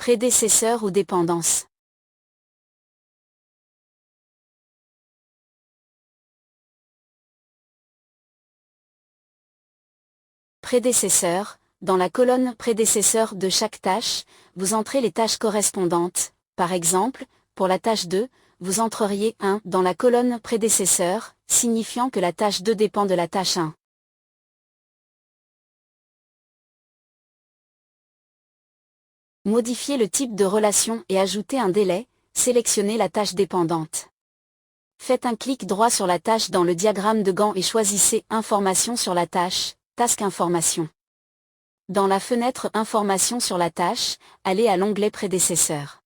Prédécesseur ou dépendance. Prédécesseur, dans la colonne Prédécesseur de chaque tâche, vous entrez les tâches correspondantes. Par exemple, pour la tâche 2, vous entreriez 1 dans la colonne Prédécesseur, signifiant que la tâche 2 dépend de la tâche 1. Modifiez le type de relation et ajoutez un délai, sélectionnez la tâche dépendante. Faites un clic droit sur la tâche dans le diagramme de Gantt et choisissez Information sur la tâche, Task Information. Dans la fenêtre Information sur la tâche, allez à l'onglet Prédécesseur.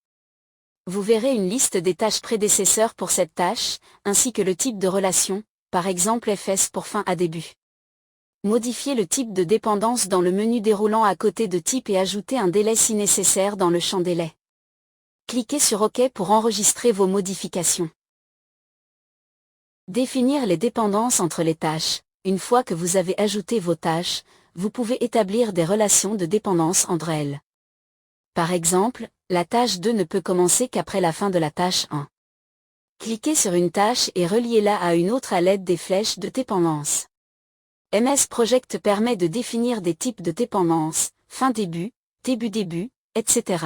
Vous verrez une liste des tâches prédécesseurs pour cette tâche, ainsi que le type de relation, par exemple FS pour fin à début. Modifiez le type de dépendance dans le menu déroulant à côté de type et ajoutez un délai si nécessaire dans le champ délai. Cliquez sur OK pour enregistrer vos modifications. Définir les dépendances entre les tâches. Une fois que vous avez ajouté vos tâches, vous pouvez établir des relations de dépendance entre elles. Par exemple, la tâche 2 ne peut commencer qu'après la fin de la tâche 1. Cliquez sur une tâche et reliez-la à une autre à l'aide des flèches de dépendance. MS Project permet de définir des types de dépendance, fin début, début, etc.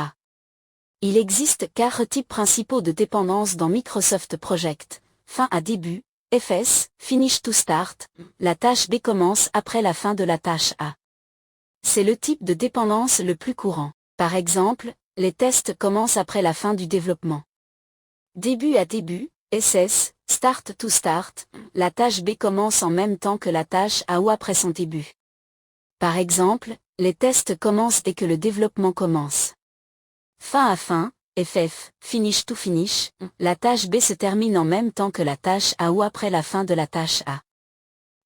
Il existe 4 types principaux de dépendance dans Microsoft Project, fin à début, FS, Finish to Start, la tâche B commence après la fin de la tâche A. C'est le type de dépendance le plus courant. Par exemple, les tests commencent après la fin du développement. Début à début, SS, Start to Start, la tâche B commence en même temps que la tâche A ou après son début. Par exemple, les tests commencent dès que le développement commence. Fin à fin, FF, Finish to Finish, la tâche B se termine en même temps que la tâche A ou après la fin de la tâche A.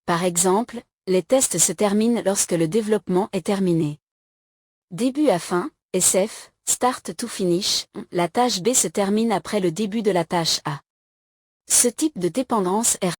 Par exemple, les tests se terminent lorsque le développement est terminé. Début à fin, SF, Start to Finish, la tâche B se termine après le début de la tâche A. Ce type de dépendance est